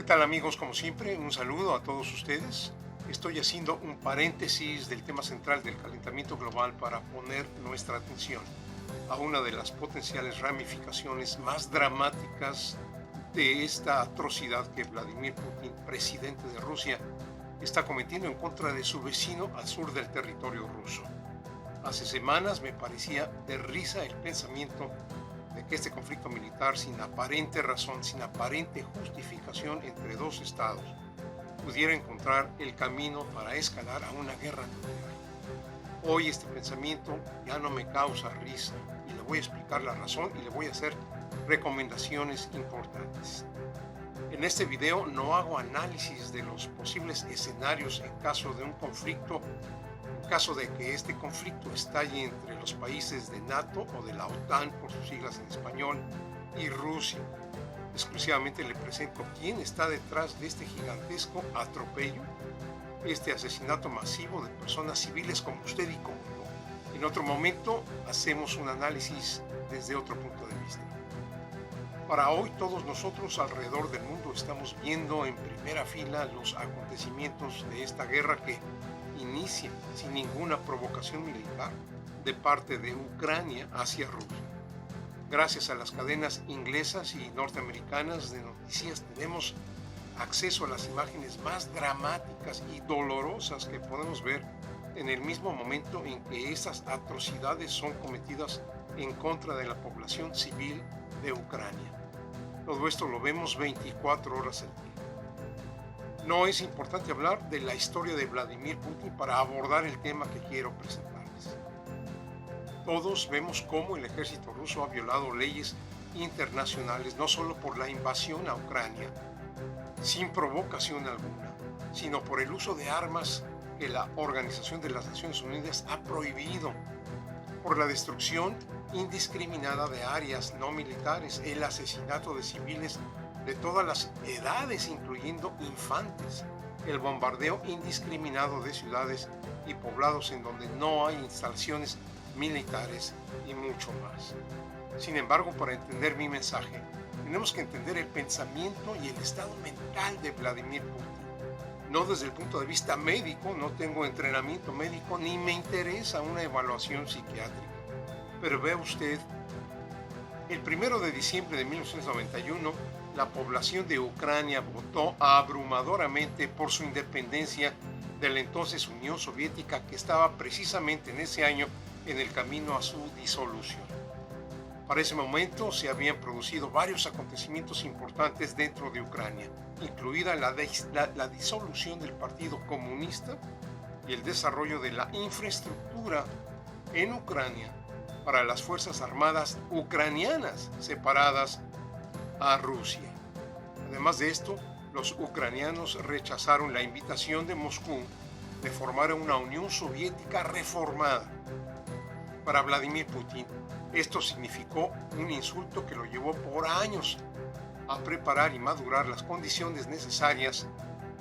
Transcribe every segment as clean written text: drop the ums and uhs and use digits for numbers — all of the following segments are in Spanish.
tal amigos? Como siempre, un saludo a todos ustedes. Estoy haciendo un paréntesis del tema central del calentamiento global para poner nuestra atención a una de las potenciales ramificaciones más dramáticas de esta atrocidad que Vladimir Putin, presidente de Rusia, está cometiendo en contra de su vecino al sur del territorio ruso. Hace semanas me parecía de risa el pensamiento de que este conflicto militar sin aparente razón, sin aparente justificación entre dos estados, pudiera encontrar el camino para escalar a una guerra nuclear. Hoy este pensamiento ya no me causa risa y le voy a explicar la razón y le voy a hacer recomendaciones importantes. En este video no hago análisis de los posibles escenarios en caso de un conflicto, en caso de que este conflicto estalle entre los países de NATO o de la OTAN, por sus siglas en español, y Rusia. Exclusivamente le presento quién está detrás de este gigantesco atropello, este asesinato masivo de personas civiles como usted y como yo. En otro momento hacemos un análisis desde otro punto de vista. Para hoy todos nosotros alrededor del mundo estamos viendo en primera fila los acontecimientos de esta guerra que inicia sin ninguna provocación militar de parte de Ucrania hacia Rusia. Gracias a las cadenas inglesas y norteamericanas de noticias tenemos acceso a las imágenes más dramáticas y dolorosas que podemos ver en el mismo momento en que estas atrocidades son cometidas en contra de la población civil de Ucrania. Todo esto lo vemos 24 horas al día. No es importante hablar de la historia de Vladimir Putin para abordar el tema que quiero presentarles. Todos vemos cómo el ejército ruso ha violado leyes internacionales, no solo por la invasión a Ucrania, sin provocación alguna, sino por el uso de armas que la Organización de las Naciones Unidas ha prohibido, por la destrucción indiscriminada de áreas no militares, el asesinato de civiles de todas las edades, incluyendo infantes, el bombardeo indiscriminado de ciudades y poblados en donde no hay instalaciones militares y mucho más. Sin embargo, para entender mi mensaje, tenemos que entender el pensamiento y el estado mental de Vladimir Putin. No desde el punto de vista médico, no tengo entrenamiento médico ni me interesa una evaluación psiquiátrica. Pero vea usted, el 1 de diciembre de 1991, la población de Ucrania votó abrumadoramente por su independencia de la entonces Unión Soviética, que estaba precisamente en ese año en el camino a su disolución. Para ese momento se habían producido varios acontecimientos importantes dentro de Ucrania, incluida la disolución del Partido Comunista y el desarrollo de la infraestructura en Ucrania para las Fuerzas Armadas ucranianas separadas a Rusia. Además de esto, los ucranianos rechazaron la invitación de Moscú de formar una Unión Soviética reformada. Para Vladimir Putin, esto significó un insulto que lo llevó por años a preparar y madurar las condiciones necesarias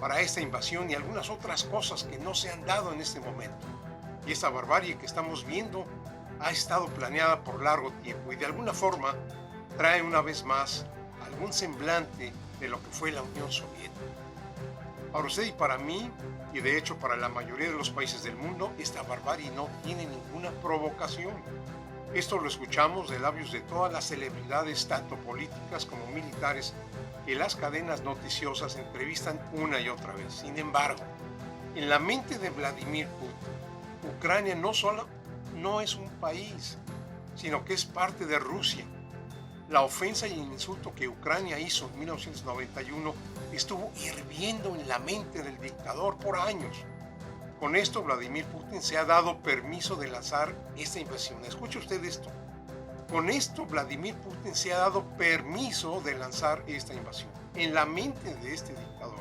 para esta invasión y algunas otras cosas que no se han dado en este momento. Y esta barbarie que estamos viendo ha estado planeada por largo tiempo y de alguna forma trae una vez más algún semblante de lo que fue la Unión Soviética. Para usted y para mí, y de hecho para la mayoría de los países del mundo, esta barbarie no tiene ninguna provocación. Esto lo escuchamos de labios de todas las celebridades, tanto políticas como militares, que las cadenas noticiosas entrevistan una y otra vez. Sin embargo, en la mente de Vladimir Putin, Ucrania no es un país, sino que es parte de Rusia. La ofensa y el insulto que Ucrania hizo en 1991 estuvo hirviendo en la mente del dictador por años. Con esto, Vladimir Putin se ha dado permiso de lanzar esta invasión. Escuche usted esto. Con esto, Vladimir Putin se ha dado permiso de lanzar esta invasión. En la mente de este dictador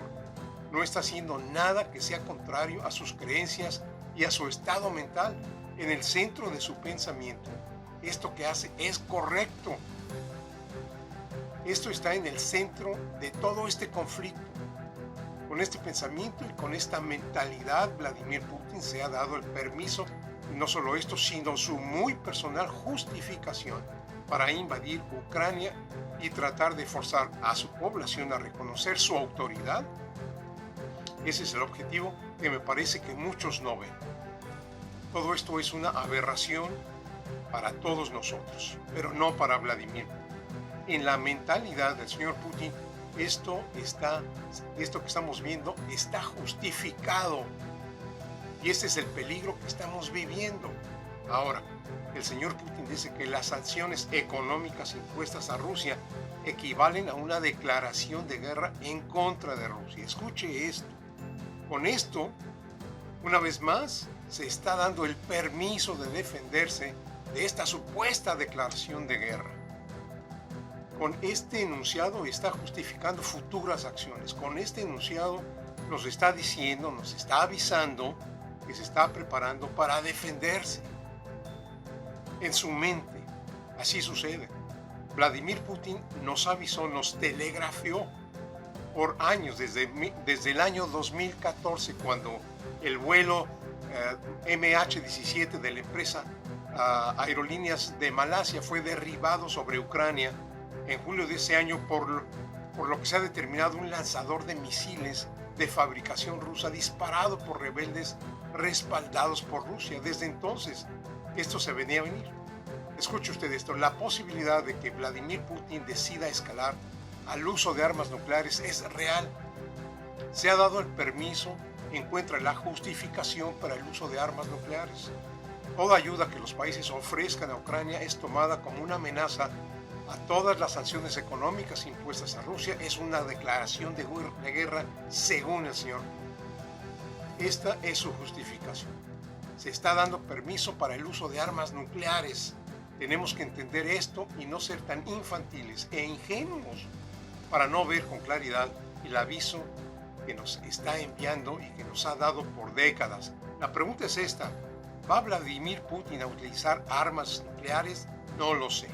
no está haciendo nada que sea contrario a sus creencias y a su estado mental. En el centro de su pensamiento, esto que hace es correcto. Esto está en el centro de todo este conflicto. Con este pensamiento y con esta mentalidad, Vladimir Putin se ha dado el permiso, y no solo esto, sino su muy personal justificación para invadir Ucrania y tratar de forzar a su población a reconocer su autoridad. Ese es el objetivo que me parece que muchos no ven. Todo esto es una aberración para todos nosotros, pero no para Vladimir. En la mentalidad del señor Putin, esto que estamos viendo está justificado. Y este es el peligro que estamos viviendo. Ahora, el señor Putin dice que las sanciones económicas impuestas a Rusia equivalen a una declaración de guerra en contra de Rusia. Escuche esto. Con esto, una vez más, se está dando el permiso de defenderse de esta supuesta declaración de guerra. Con este enunciado está justificando futuras acciones. Con este enunciado nos está diciendo, nos está avisando que se está preparando para defenderse. En su mente, así sucede. Vladimir Putin nos avisó, nos telegrafió por años, desde el año 2014, cuando el vuelo MH17 de la empresa Aerolíneas de Malasia fue derribado sobre Ucrania en julio de ese año por lo que se ha determinado un lanzador de misiles de fabricación rusa disparado por rebeldes respaldados por Rusia. Desde entonces, esto se venía a venir. Escuche usted esto, la posibilidad de que Vladimir Putin decida escalar al uso de armas nucleares es real. Se ha dado el permiso, encuentra la justificación para el uso de armas nucleares. Toda ayuda que los países ofrezcan a Ucrania es tomada como una amenaza a todas las sanciones económicas impuestas a Rusia. Es una declaración de guerra según el señor. Esta es su justificación. Se está dando permiso para el uso de armas nucleares. Tenemos que entender esto y no ser tan infantiles e ingenuos para no ver con claridad el aviso que nos está enviando y que nos ha dado por décadas. La pregunta es esta: ¿va Vladimir Putin a utilizar armas nucleares? No lo sé.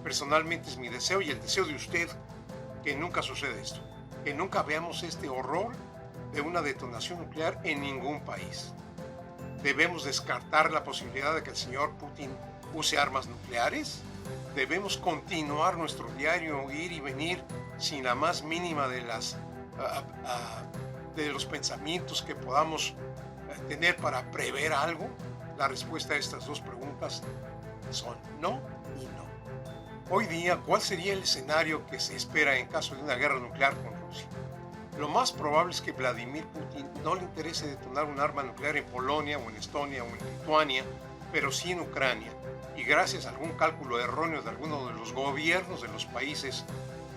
Personalmente es mi deseo y el deseo de usted que nunca suceda esto, que nunca veamos este horror de una detonación nuclear en ningún país. ¿Debemos descartar la posibilidad de que el señor Putin use armas nucleares? ¿Debemos continuar nuestro diario ir y venir sin la más mínima de los pensamientos que podamos tener para prever algo? La respuesta a estas dos preguntas son no y no. Hoy día, ¿cuál sería el escenario que se espera en caso de una guerra nuclear con Rusia? Lo más probable es que Vladimir Putin no le interese detonar un arma nuclear en Polonia o en Estonia o en Lituania, pero sí en Ucrania. Y gracias a algún cálculo erróneo de alguno de los gobiernos de los países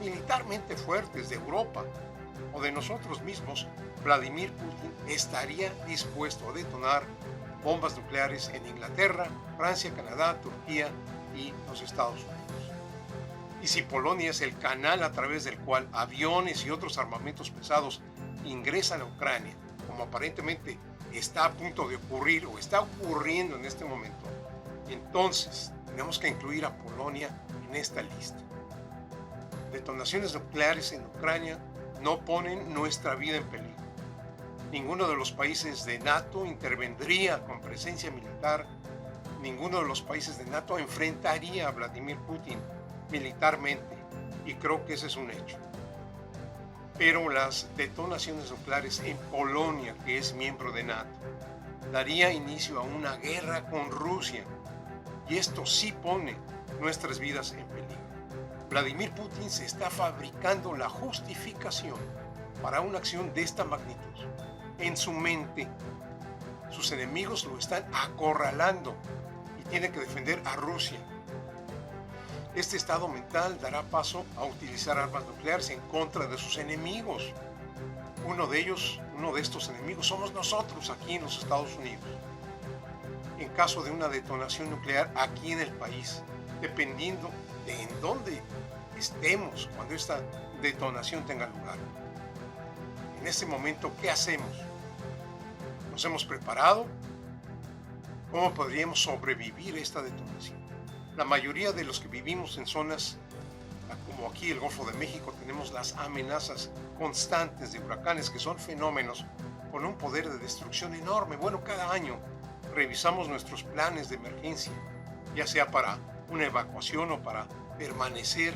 militarmente fuertes de Europa o de nosotros mismos, Vladimir Putin estaría dispuesto a detonar bombas nucleares en Inglaterra, Francia, Canadá, Turquía y los Estados Unidos. Y si Polonia es el canal a través del cual aviones y otros armamentos pesados ingresan a Ucrania, como aparentemente está a punto de ocurrir o está ocurriendo en este momento, entonces tenemos que incluir a Polonia en esta lista. Detonaciones nucleares en Ucrania no ponen nuestra vida en peligro. Ninguno de los países de NATO intervendría con presencia militar. Ninguno de los países de NATO enfrentaría a Vladimir Putin militarmente, y creo que ese es un hecho. Pero las detonaciones nucleares en Polonia, que es miembro de NATO, daría inicio a una guerra con Rusia, y esto sí pone nuestras vidas en peligro. Vladimir Putin se está fabricando la justificación para una acción de esta magnitud. En su mente, sus enemigos lo están acorralando y tiene que defender a Rusia. Este estado mental dará paso a utilizar armas nucleares en contra de sus enemigos. Uno de estos enemigos somos nosotros aquí en los Estados Unidos. En caso de una detonación nuclear aquí en el país, dependiendo de en dónde estemos cuando esta detonación tenga lugar. En este momento, ¿qué hacemos? ¿Nos hemos preparado? ¿Cómo podríamos sobrevivir a esta detonación? La mayoría de los que vivimos en zonas como aquí el Golfo de México tenemos las amenazas constantes de huracanes, que son fenómenos con un poder de destrucción enorme. Bueno, cada año revisamos nuestros planes de emergencia, ya sea para una evacuación o para permanecer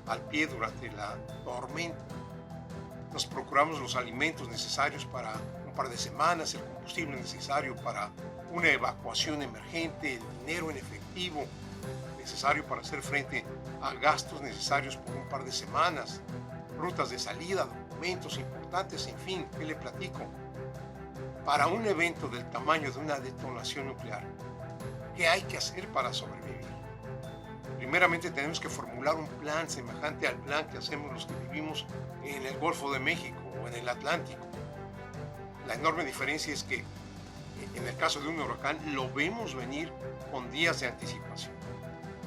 al pie durante la tormenta. Nos procuramos los alimentos necesarios para un par de semanas, el combustible necesario para una evacuación emergente, el dinero en efectivo necesario para hacer frente a gastos necesarios por un par de semanas, rutas de salida, documentos importantes, en fin, ¿qué le platico? Para un evento del tamaño de una detonación nuclear, ¿qué hay que hacer para sobrevivir? Primeramente tenemos que formular un plan semejante al plan que hacemos los que vivimos en el Golfo de México o en el Atlántico. La enorme diferencia es que en el caso de un huracán lo vemos venir con días de anticipación.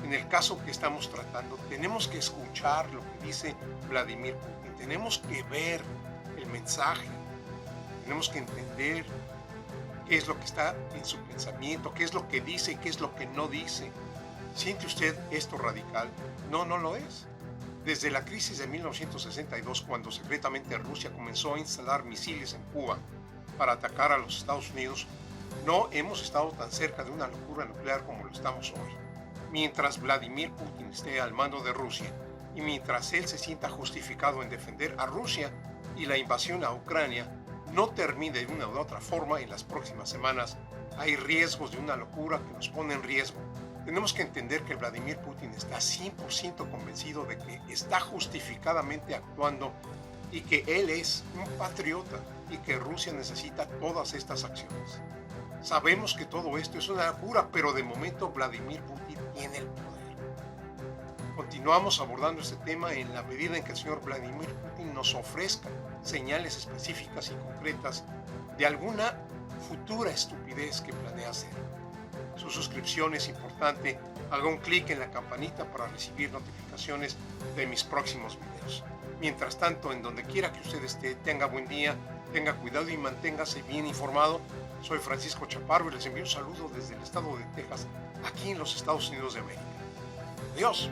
En el caso que estamos tratando, tenemos que escuchar lo que dice Vladimir Putin, tenemos que ver el mensaje, tenemos que entender qué es lo que está en su pensamiento, qué es lo que dice y qué es lo que no dice. ¿Siente usted esto radical? No, no lo es. Desde la crisis de 1962, cuando secretamente Rusia comenzó a instalar misiles en Cuba para atacar a los Estados Unidos, no hemos estado tan cerca de una locura nuclear como lo estamos hoy. Mientras Vladimir Putin esté al mando de Rusia y mientras él se sienta justificado en defender a Rusia y la invasión a Ucrania no termine de una u otra forma en las próximas semanas, hay riesgos de una locura que nos pone en riesgo. Tenemos que entender que Vladimir Putin está 100% convencido de que está justificadamente actuando y que él es un patriota y que Rusia necesita todas estas acciones. Sabemos que todo esto es una locura, pero de momento Vladimir Putin tiene el poder. Continuamos abordando este tema en la medida en que el señor Vladimir Putin nos ofrezca señales específicas y concretas de alguna futura estupidez que planea hacer. Su suscripción es importante. Haga un clic en la campanita para recibir notificaciones de mis próximos videos. Mientras tanto, en donde quiera que usted esté, tenga buen día, tenga cuidado y manténgase bien informado. Soy Francisco Chaparro y les envío un saludo desde el estado de Texas, aquí en los Estados Unidos de América. Adiós.